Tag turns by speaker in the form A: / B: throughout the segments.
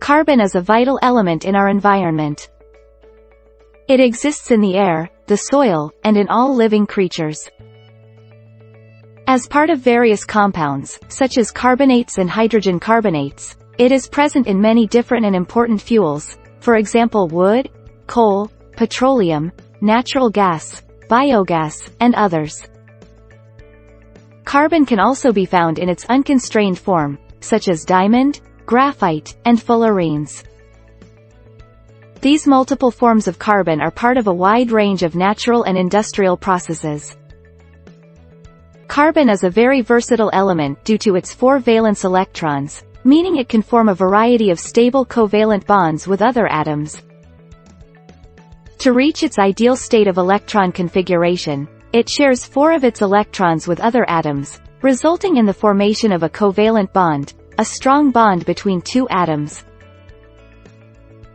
A: Carbon is a vital element in our environment. It exists in the air, the soil, and in all living creatures. As part of various compounds, such as carbonates and hydrogen carbonates, it is present in many different and important fuels, for example wood, coal, petroleum, natural gas, biogas, and others. Carbon can also be found in its unconstrained form, such as diamond, graphite, and fullerenes. These multiple forms of carbon are part of a wide range of natural and industrial processes. Carbon is a very versatile element due to its 4 valence electrons, meaning it can form a variety of stable covalent bonds with other atoms. To reach its ideal state of electron configuration, it shares 4 of its electrons with other atoms, resulting in the formation of a covalent bond, a strong bond between 2 atoms.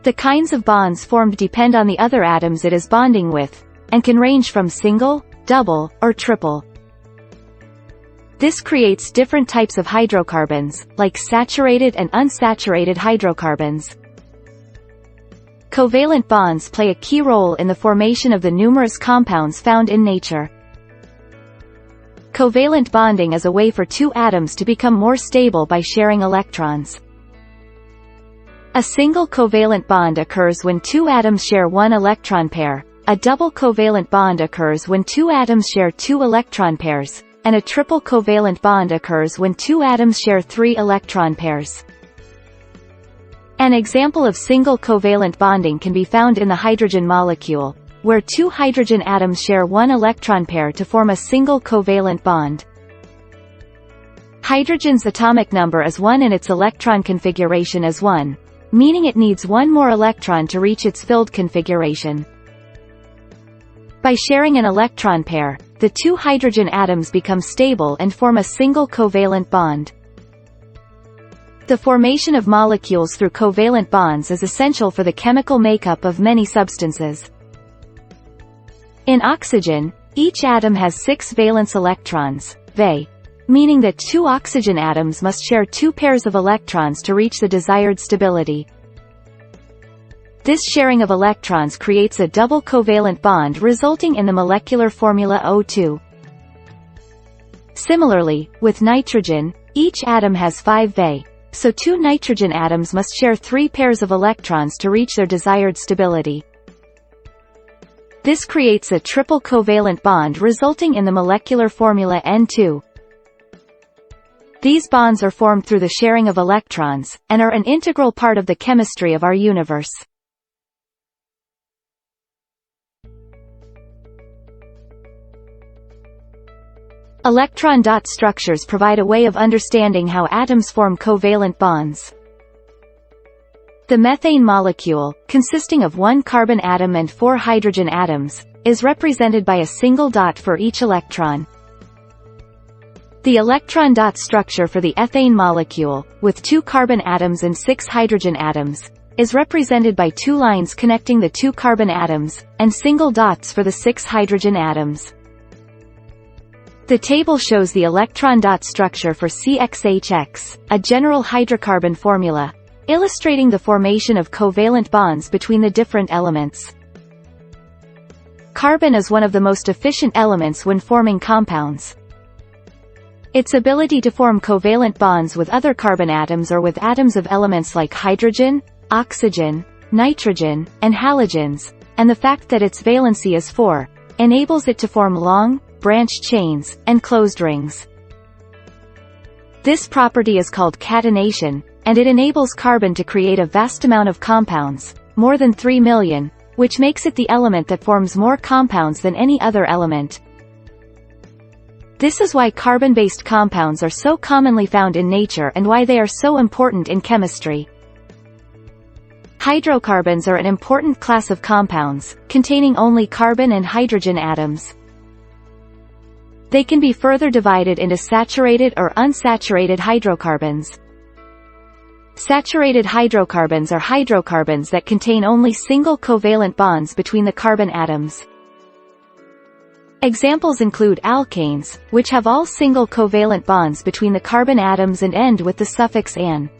A: The kinds of bonds formed depend on the other atoms it is bonding with, and can range from single, double, or triple. This creates different types of hydrocarbons, like saturated and unsaturated hydrocarbons. Covalent bonds play a key role in the formation of the numerous compounds found in nature. Covalent bonding is a way for 2 atoms to become more stable by sharing electrons. A single covalent bond occurs when 2 atoms share 1 electron pair, a double covalent bond occurs when 2 atoms share 2 electron pairs, and a triple covalent bond occurs when 2 atoms share 3 electron pairs. An example of single covalent bonding can be found in the hydrogen molecule, where 2 hydrogen atoms share 1 electron pair to form a single covalent bond. Hydrogen's atomic number is 1 and its electron configuration is 1, meaning it needs 1 more electron to reach its filled configuration. By sharing an electron pair, the 2 hydrogen atoms become stable and form a single covalent bond. The formation of molecules through covalent bonds is essential for the chemical makeup of many substances. In oxygen, each atom has 6 valence electrons, Va, meaning that 2 oxygen atoms must share 2 pairs of electrons to reach the desired stability. This sharing of electrons creates a double covalent bond resulting in the molecular formula O2. Similarly, with nitrogen, each atom has 5 Va, so 2 nitrogen atoms must share 3 pairs of electrons to reach their desired stability. This creates a triple covalent bond resulting in the molecular formula N2. These bonds are formed through the sharing of electrons, and are an integral part of the chemistry of our universe. Electron dot structures provide a way of understanding how atoms form covalent bonds. The methane molecule, consisting of 1 carbon atom and 4 hydrogen atoms, is represented by a single dot for each electron. The electron dot structure for the ethane molecule, with 2 carbon atoms and 6 hydrogen atoms, is represented by 2 lines connecting the 2 carbon atoms, and single dots for the 6 hydrogen atoms. The table shows the electron dot structure for CXHX, a general hydrocarbon formula, illustrating the formation of covalent bonds between the different elements. Carbon is one of the most efficient elements when forming compounds. Its ability to form covalent bonds with other carbon atoms or with atoms of elements like hydrogen, oxygen, nitrogen, and halogens, and the fact that its valency is 4, enables it to form long, branched chains, and closed rings. This property is called catenation, and it enables carbon to create a vast amount of compounds, more than 3 million, which makes it the element that forms more compounds than any other element. This is why carbon-based compounds are so commonly found in nature and why they are so important in chemistry. Hydrocarbons are an important class of compounds, containing only carbon and hydrogen atoms. They can be further divided into saturated or unsaturated hydrocarbons. Saturated hydrocarbons are hydrocarbons that contain only single covalent bonds between the carbon atoms. Examples include alkanes, which have all single covalent bonds between the carbon atoms and end with the suffix -an.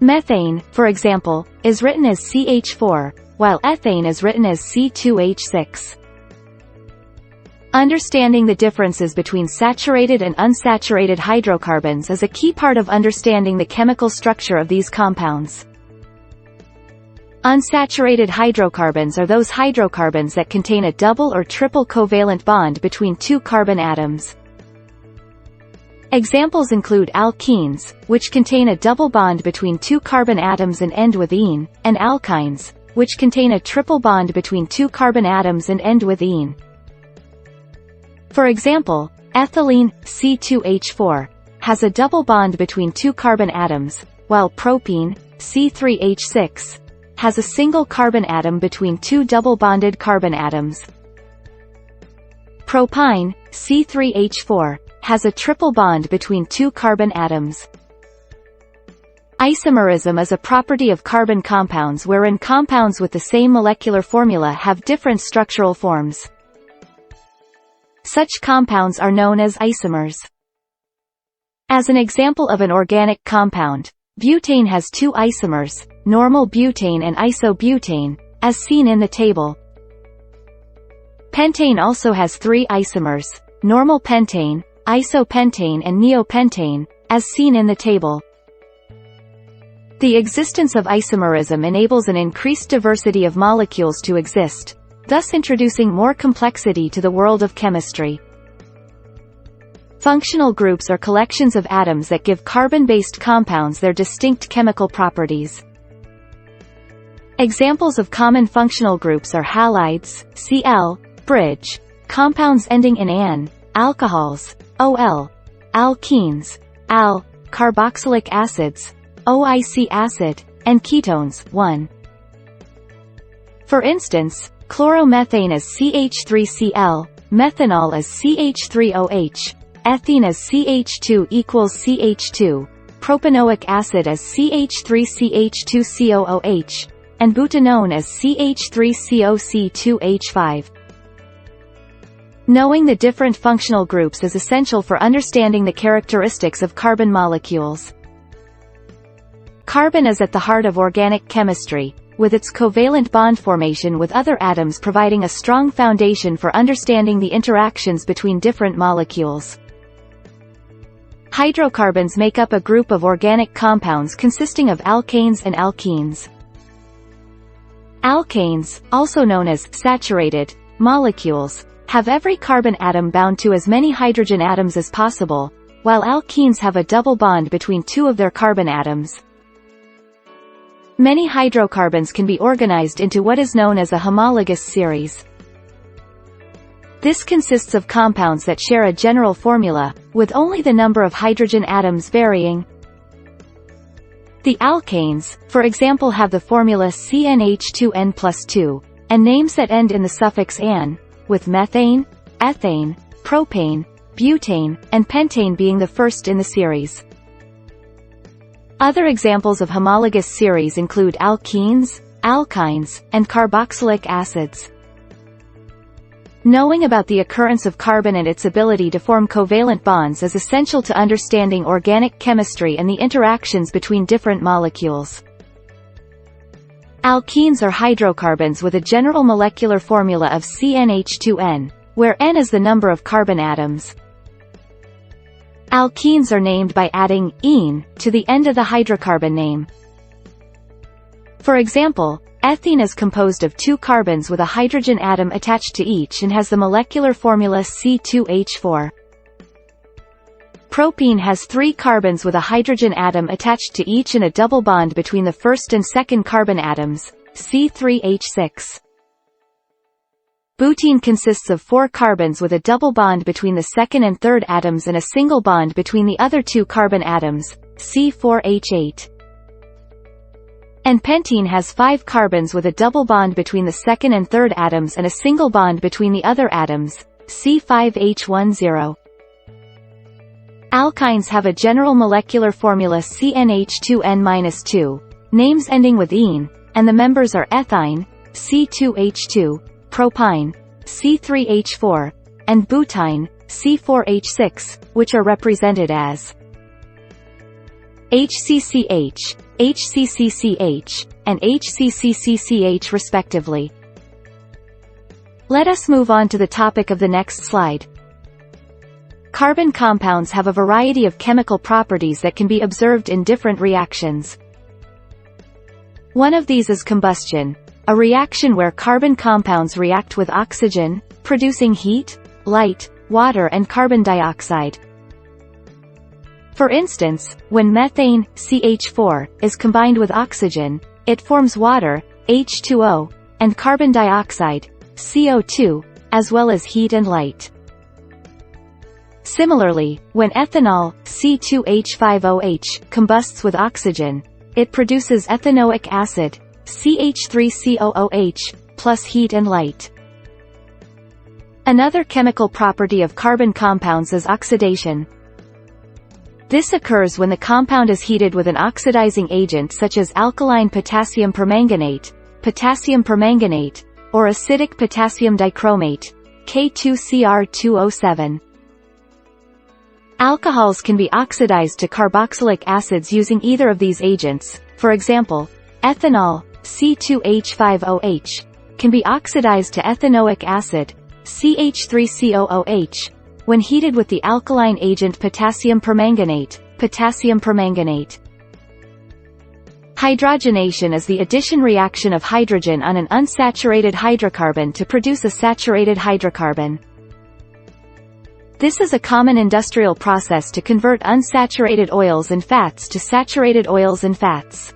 A: Methane, for example, is written as CH4, while ethane is written as C2H6. Understanding the differences between saturated and unsaturated hydrocarbons is a key part of understanding the chemical structure of these compounds. Unsaturated hydrocarbons are those hydrocarbons that contain a double or triple covalent bond between two carbon atoms. Examples include alkenes, which contain a double bond between two carbon atoms and end with -ene, and alkynes, which contain a triple bond between two carbon atoms and end with -ene. For example, ethylene, C2H4, has a double bond between two carbon atoms, while propene, C3H6, has a single carbon atom between two double-bonded carbon atoms. Propyne, C3H4, has a triple bond between two carbon atoms. Isomerism is a property of carbon compounds wherein compounds with the same molecular formula have different structural forms. Such compounds are known as isomers. As an example of an organic compound, butane has two isomers, normal butane and isobutane, as seen in the table. Pentane also has three isomers, normal pentane, isopentane and neopentane, as seen in the table. The existence of isomerism enables an increased diversity of molecules to exist, thus introducing more complexity to the world of chemistry. Functional groups are collections of atoms that give carbon-based compounds their distinct chemical properties. Examples of common functional groups are halides, Cl, bridge, compounds ending in -an, alcohols, Ol, alkenes, Al, carboxylic acids, OIC acid, and ketones, 1. For instance, chloromethane is CH3Cl, methanol is CH3OH, ethene is CH2 equals CH2, propanoic acid is CH3CH2COOH, and butanone is CH3COC2H5. Knowing the different functional groups is essential for understanding the characteristics of carbon molecules. Carbon is at the heart of organic chemistry, with its covalent bond formation with other atoms providing a strong foundation for understanding the interactions between different molecules. Hydrocarbons make up a group of organic compounds consisting of alkanes and alkenes. Alkanes, also known as saturated molecules, have every carbon atom bound to as many hydrogen atoms as possible, while alkenes have a double bond between two of their carbon atoms. Many hydrocarbons can be organized into what is known as a homologous series. This consists of compounds that share a general formula, with only the number of hydrogen atoms varying. The alkanes, for example, have the formula CnH2n+2, and names that end in the suffix -an, with methane, ethane, propane, butane, and pentane being the first in the series. Other examples of homologous series include alkenes, alkynes, and carboxylic acids. Knowing about the occurrence of carbon and its ability to form covalent bonds is essential to understanding organic chemistry and the interactions between different molecules. Alkenes are hydrocarbons with a general molecular formula of CnH2n, where n is the number of carbon atoms. Alkenes are named by adding -ene to the end of the hydrocarbon name. For example, ethene is composed of two carbons with a hydrogen atom attached to each and has the molecular formula C2H4. Propene has three carbons with a hydrogen atom attached to each and a double bond between the first and second carbon atoms, C3H6. Butene consists of four carbons with a double bond between the second and third atoms and a single bond between the other two carbon atoms, C4H8. And pentene has five carbons with a double bond between the second and third atoms and a single bond between the other atoms, C5H10. Alkynes have a general molecular formula CnH2n-2, names ending with -ene, and the members are ethyne, C2H2, propyne, C3H4, and butyne, C4H6, which are represented as HCCH, HCCCH, and HCCCCH respectively. Let us move on to the topic of the next slide. Carbon compounds have a variety of chemical properties that can be observed in different reactions. One of these is combustion, a reaction where carbon compounds react with oxygen, producing heat, light, water and carbon dioxide. For instance, when methane, CH4, is combined with oxygen, it forms water, H2O, and carbon dioxide, CO2, as well as heat and light. Similarly, when ethanol, C2H5OH, combusts with oxygen, it produces ethanoic acid, CH3COOH, plus heat and light. Another chemical property of carbon compounds is oxidation. This occurs when the compound is heated with an oxidizing agent such as alkaline potassium permanganate, or acidic potassium dichromate, K2Cr2O7. Alcohols can be oxidized to carboxylic acids using either of these agents. For example, ethanol, C2H5OH, can be oxidized to ethanoic acid, CH3COOH, when heated with the alkaline agent potassium permanganate. Hydrogenation is the addition reaction of hydrogen on an unsaturated hydrocarbon to produce a saturated hydrocarbon. This is a common industrial process to convert unsaturated oils and fats to saturated oils and fats.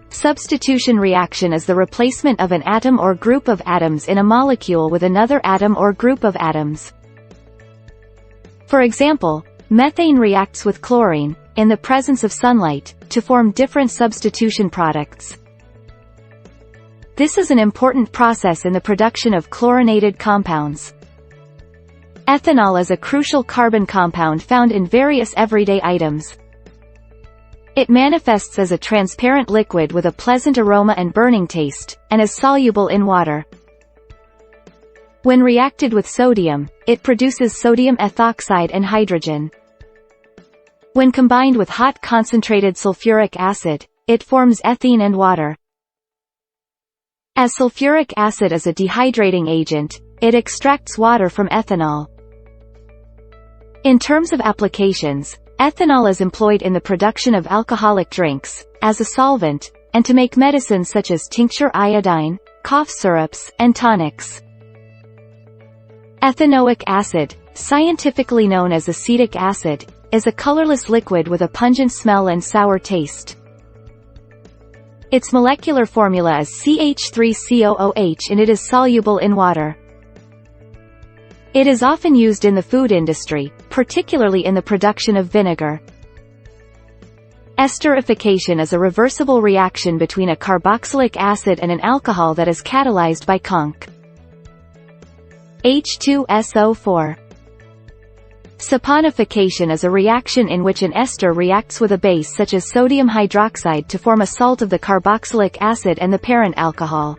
A: Substitution reaction is the replacement of an atom or group of atoms in a molecule with another atom or group of atoms. For example, methane reacts with chlorine, in the presence of sunlight, to form different substitution products. This is an important process in the production of chlorinated compounds. Ethanol is a crucial carbon compound found in various everyday items. It manifests as a transparent liquid with a pleasant aroma and burning taste, and is soluble in water. When reacted with sodium, it produces sodium ethoxide and hydrogen. When combined with hot concentrated sulfuric acid, it forms ethene and water. As sulfuric acid is a dehydrating agent, it extracts water from ethanol. In terms of applications, ethanol is employed in the production of alcoholic drinks, as a solvent, and to make medicines such as tincture iodine, cough syrups, and tonics. Ethanoic acid, scientifically known as acetic acid, is a colorless liquid with a pungent smell and sour taste. Its molecular formula is CH3COOH and it is soluble in water. It is often used in the food industry, particularly in the production of vinegar. Esterification is a reversible reaction between a carboxylic acid and an alcohol that is catalyzed by conc. H2SO4. Saponification is a reaction in which an ester reacts with a base such as sodium hydroxide to form a salt of the carboxylic acid and the parent alcohol.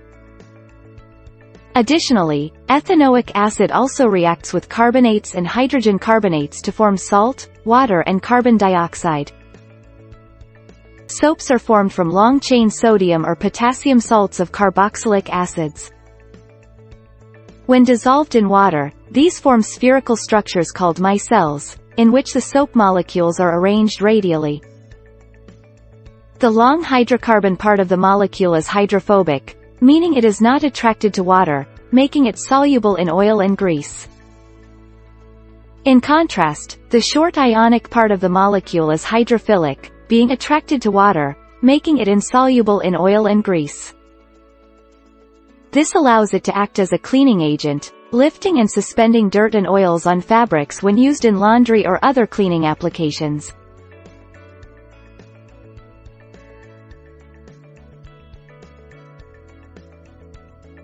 A: Additionally, ethanoic acid also reacts with carbonates and hydrogen carbonates to form salt, water and carbon dioxide. Soaps are formed from long-chain sodium or potassium salts of carboxylic acids. When dissolved in water, these form spherical structures called micelles, in which the soap molecules are arranged radially. The long hydrocarbon part of the molecule is hydrophobic, meaning it is not attracted to water, making it soluble in oil and grease. In contrast, the short ionic part of the molecule is hydrophilic, being attracted to water, making it insoluble in oil and grease. This allows it to act as a cleaning agent, lifting and suspending dirt and oils on fabrics when used in laundry or other cleaning applications.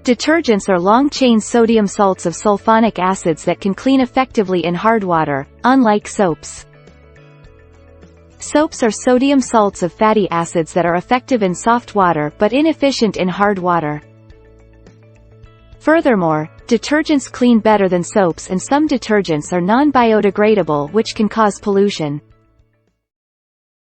A: Detergents are long-chain sodium salts of sulfonic acids that can clean effectively in hard water, unlike soaps. Soaps are sodium salts of fatty acids that are effective in soft water but inefficient in hard water. Furthermore, detergents clean better than soaps and some detergents are non-biodegradable which can cause pollution.